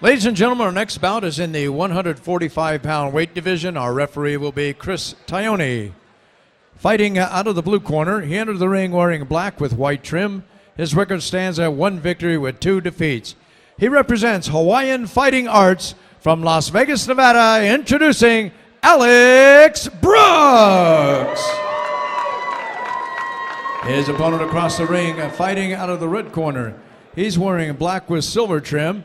Ladies and gentlemen, our next bout is in the 145-pound weight division. Our referee will be Chris Tione. Fighting out of the blue corner, he entered the ring wearing black with white trim. His record stands at 1 victory with 2 defeats. He represents Hawaiian Fighting Arts from Las Vegas, Nevada, introducing Alex Brooks. His opponent across the ring, fighting out of the red corner. He's wearing black with silver trim.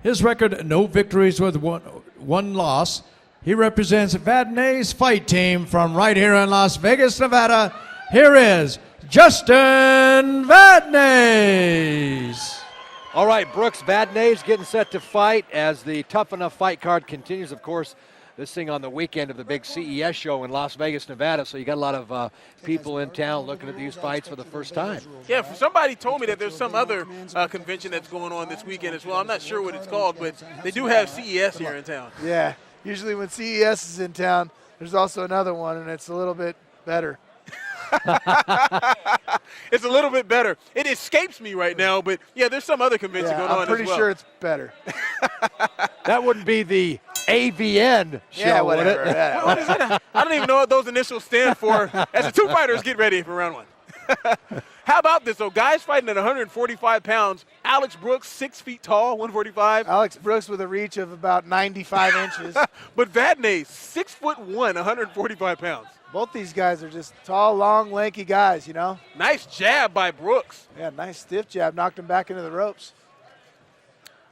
His record, no victories with one loss. He represents Vadnais Fight Team from right here in Las Vegas, Nevada. Here is Justin Vadnais. All right, Brooks Vadnais getting set to fight as the Tuff-N-Uff fight card continues. Of course, this thing on the weekend of the big CES show in Las Vegas, Nevada, so you got a lot of people in town looking at these fights for the first time. Yeah, somebody told me that there's some other convention that's going on this weekend as well. I'm not sure what it's called, but they do have CES here in town. Yeah, usually when CES is in town, there's also another one, and it's a little bit better. It's a little bit better. It escapes me right now, but yeah, there's some other convention going on as well. I'm pretty sure it's better. That wouldn't be the AVN show, yeah, whatever. would it? Yeah. What is it? I don't even know what those initials stand for. As the two fighters get ready for round one. How about this, though? Guys fighting at 145 pounds. Alex Brooks, 6 feet tall, 145. Alex Brooks with a reach of about 95 inches. But Vadnais, 6'1", 145 pounds. Both these guys are just tall, long, lanky guys, you know? Nice jab by Brooks. Yeah, nice stiff jab. Knocked him back into the ropes.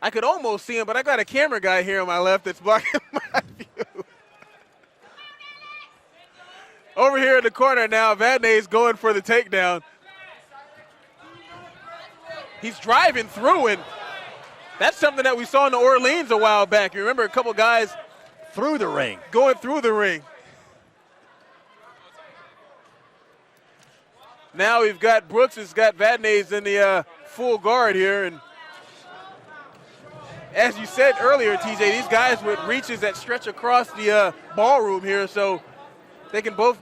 I could almost see him, but I got a camera guy here on my left that's blocking my view. Over here in the corner now, Vadnais going for the takedown. He's driving through, and that's something that we saw in New Orleans a while back. You remember a couple guys Through the ring. going through the ring. Now we've got Brooks has got Vadnais in the full guard here, and as you said earlier, TJ, these guys with reaches that stretch across the ballroom here, so they can both,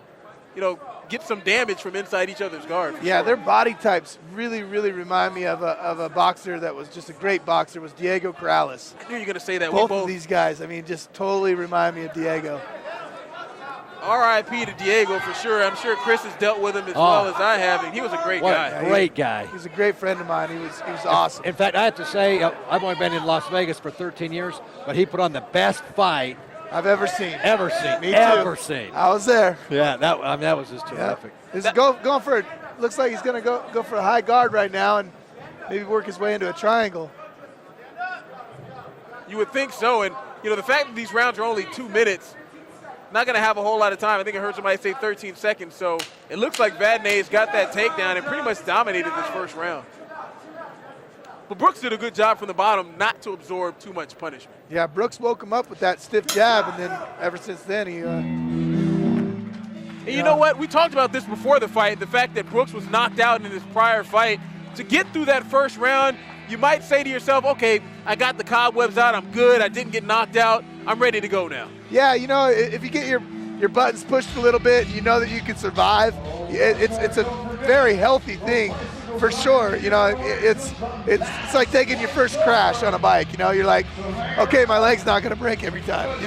get some damage from inside each other's guard. Yeah, their body types really, really remind me of a boxer that was just a great boxer, was Diego Corrales. I knew you were going to say that. Both of these guys, I mean, just totally remind me of Diego. R.I.P. to Diego for sure. I'm sure Chris has dealt with him as well as I have, and he was a great guy. What a great guy. He's a great friend of mine. He was awesome. In fact, I have to say, I've only been in Las Vegas for 13 years, but he put on the best fight I've ever seen. Ever seen. Me ever too. seen. I was there. Yeah, that was just terrific. He's going for it. Looks like he's going to go for a high guard right now and maybe work his way into a triangle. You would think so, and the fact that these rounds are only 2 minutes, not going to have a whole lot of time. I think I heard somebody say 13 seconds, so it looks like Vadnais got that takedown and pretty much dominated this first round. But Brooks did a good job from the bottom not to absorb too much punishment. Yeah, Brooks woke him up with that stiff jab, and then ever since then he And you know what? We talked about this before the fight, the fact that Brooks was knocked out in his prior fight. To get through that first round, you might say to yourself, okay, I got the cobwebs out, I'm good, I didn't get knocked out, I'm ready to go now. Yeah, if you get your buttons pushed a little bit, you know that you can survive. It's a very healthy thing, for sure. It's like taking your first crash on a bike. You're like, okay, my leg's not going to break every time.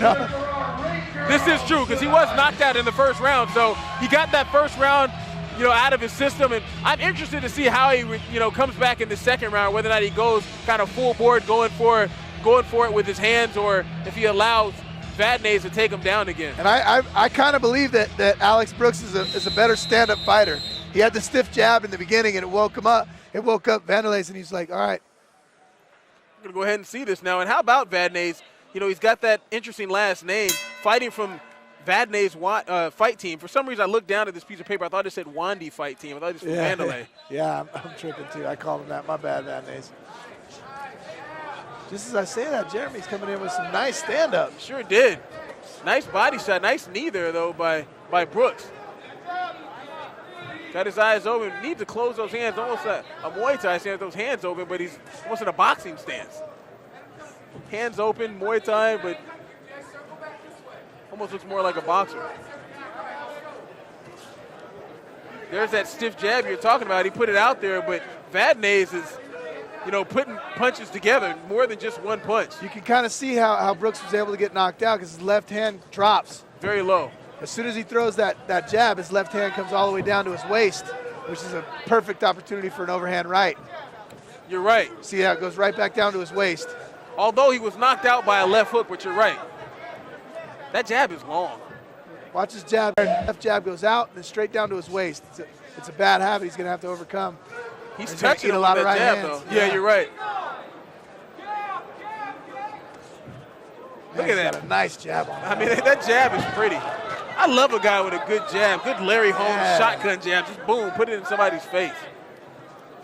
This is true because he was knocked out in the first round, so he got that first round, out of his system, and I'm interested to see how he, comes back in the second round, whether or not he goes kind of full board, going for it with his hands, or if he allows Vadnais to take him down again. And I kind of believe that Alex Brooks is a better stand-up fighter. He had the stiff jab in the beginning, and it woke him up. It woke up Vadnais, and he's like, all right. I'm going to go ahead and see this now. And how about Vadnais? He's got that interesting last name, fighting from Vadnais fight team. For some reason, I looked down at this piece of paper. I thought it said Wandy fight team. I thought it was from Mandalay. Yeah, I'm tripping too. I called him that. My bad, Vadnais. Just as I say that, Jeremy's coming in with some nice stand-up. Sure did. Nice body shot. Nice knee there, though, by Brooks. Got his eyes open. Needs to close those hands. Almost a Muay Thai stance, those hands open, but he's almost in a boxing stance. Hands open, Muay Thai, but almost looks more like a boxer. There's that stiff jab you're talking about. He put it out there, but Vadnais is putting punches together more than just one punch. You can kind of see how Brooks was able to get knocked out because his left hand drops. Very low. As soon as he throws that jab, his left hand comes all the way down to his waist, which is a perfect opportunity for an overhand right. You're right. See how it goes right back down to his waist. Although he was knocked out by a left hook, but you're right. That jab is long. Watch his jab. Left jab goes out and then straight down to his waist. It's a bad habit he's going to have to overcome. He's gonna touching eat a him lot with of that right jab, hands. though. Yeah, you're right. Look at He's that. got a nice jab on him. I mean, that jab is pretty. I love a guy with a good jab, good Larry Holmes shotgun jab. Just boom, put it in somebody's face.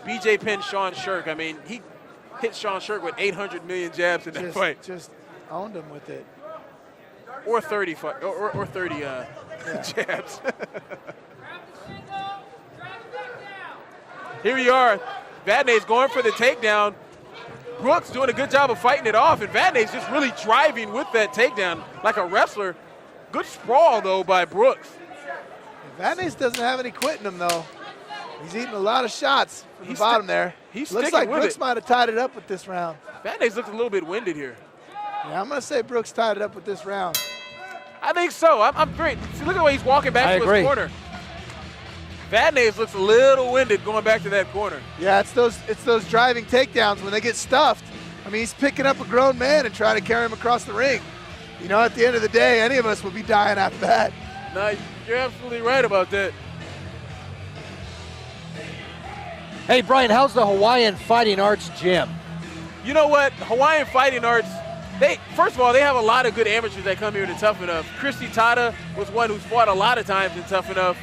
BJ pinned Sean Shirk. I mean, he hit Sean Shirk with 800 million jabs in that fight. Just owned him with it. Or 30 or 30 jabs. Here we are. Vadnais going for the takedown. Brooks doing a good job of fighting it off, and Vadnais just really driving with that takedown like a wrestler. Good sprawl, though, by Brooks. Vadnais doesn't have any quitting him, though. He's eating a lot of shots from the He's bottom there. he's Looks sticking like with Brooks it. might have tied it up with this round. Vadnais looks a little bit winded here. Yeah, I'm going to say Brooks tied it up with this round. I think so. I'm great. See, look at the way he's walking back I to agree. his corner. Vadnais looks a little winded going back to that corner. Yeah, it's those driving takedowns when they get stuffed. I mean, he's picking up a grown man and trying to carry him across the ring. You know, at the end of the day, any of us would be dying after that. No, you're absolutely right about that. Hey, Brian, how's the Hawaiian Fighting Arts gym? You know what? Hawaiian Fighting Arts, first of all, they have a lot of good amateurs that come here to Tuff-N-Uff. Christy Tada was one who's fought a lot of times in Tuff-N-Uff.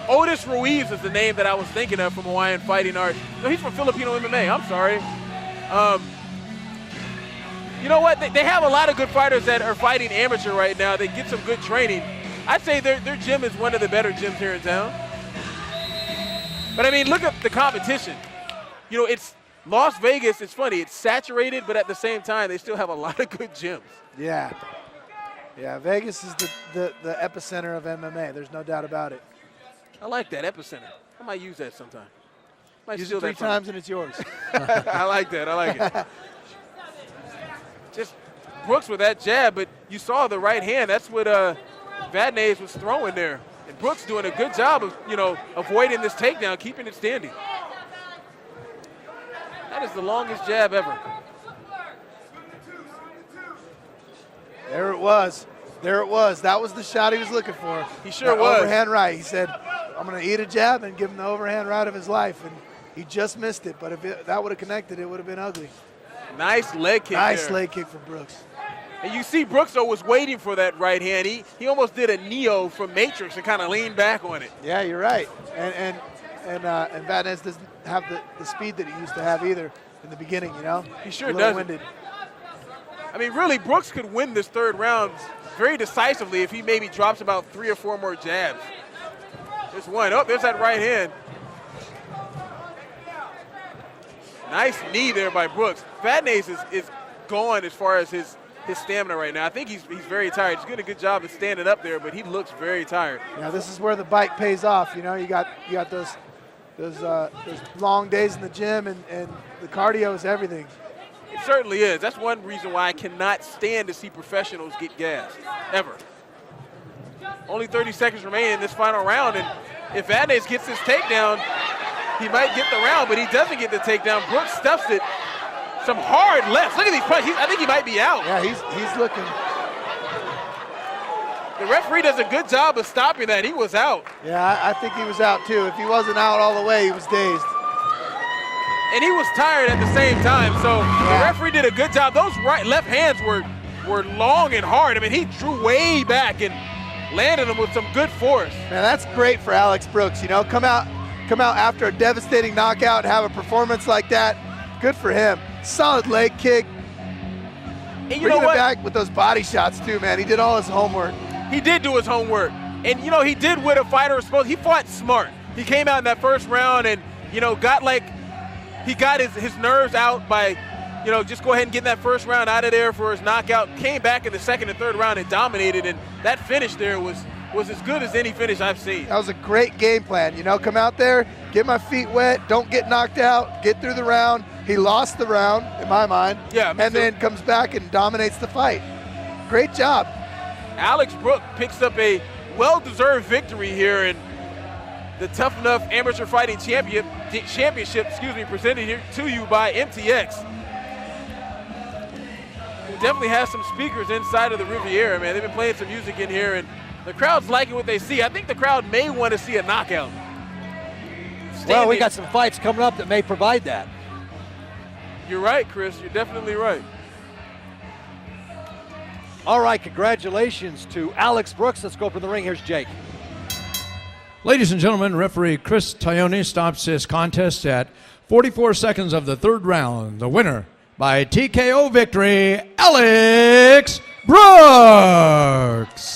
Otis Ruiz is the name that I was thinking of from Hawaiian Fighting Arts. No, he's from Filipino MMA. I'm sorry. You know what? They have a lot of good fighters that are fighting amateur right now. They get some good training. I'd say their gym is one of the better gyms here in town. But, I mean, look at the competition. You know, it's Las Vegas. It's funny. It's saturated, but at the same time, they still have a lot of good gyms. Yeah. Yeah, Vegas is the epicenter of MMA. There's no doubt about it. I like that, epicenter. I might use that sometime. Might Use steal it 3 that from times and it's yours. I like that. I like it. Just Brooks with that jab, but you saw the right hand. That's what Vadnais was throwing there. And Brooks doing a good job of, avoiding this takedown, keeping it standing. That is the longest jab ever. There it was. There it was. That was the shot he was looking for. He sure That was. Overhand right. He said, I'm going to eat a jab and give him the overhand right of his life. And he just missed it. But if that would have connected, it would have been ugly. Nice leg kick Nice there. leg kick from Brooks. And you see Brooks, though, was waiting for that right hand. He almost did a Neo from Matrix and kind of leaned back on it. Yeah, you're right. And Vadnais doesn't have the speed that he used to have either in the beginning, you know? He sure A little doesn't. winded. I mean, really, Brooks could win this third round very decisively if he maybe drops about 3 or 4 more jabs. There's one. Oh, there's that right hand. Nice knee there by Brooks. Vadnais is gone as far as his stamina right now. I think he's very tired. He's doing a good job of standing up there, but he looks very tired. Yeah, this is where the bike pays off. You know, you got those long days in the gym, and the cardio is everything. It certainly is. That's one reason why I cannot stand to see professionals get gassed, ever. Only 30 seconds remain in this final round, and if Vadnais gets this takedown, he might get the round, but he doesn't get the takedown. Brooks stuffs it. Some hard lefts. Look at these punches. I think he might be out. Yeah, he's looking. The referee does a good job of stopping that. He was out. Yeah, I think he was out too. If he wasn't out all the way, he was dazed. And he was tired at the same time, so the referee did a good job. Those left hands were long and hard. I mean, he drew way back and landed them with some good force. Man, that's great for Alex Brooks. You know, come out after a devastating knockout and have a performance like that. Good for him. Solid leg kick. And you Bringing know it what? back with those body shots too, man. He did all his homework. He did do his homework. And, he did what a fighter was supposed to. He fought smart. He came out in that first round and, he got his nerves out by, just go ahead and get that first round out of there for his knockout. Came back in the second and third round and dominated, and that finish there was as good as any finish I've seen. That was a great game plan. You know, come out there, get my feet wet, don't get knocked out, get through the round, He lost the round, in my mind, Yeah, me and too. then comes back and dominates the fight. Great job. Alex Brook picks up a well-deserved victory here in the Tuff-N-Uff Amateur Fighting Championship, presented here to you by MTX. Who definitely has some speakers inside of the Riviera, man. They've been playing some music in here, and the crowd's liking what they see. I think the crowd may want to see a knockout. Well, we got some fights coming up that may provide that. You're right, Chris. You're definitely right. All right, congratulations to Alex Brooks. Let's go up in the ring. Here's Jake. Ladies and gentlemen, referee Chris Taione stops this contest at 44 seconds of the third round. The winner by TKO victory, Alex Brooks.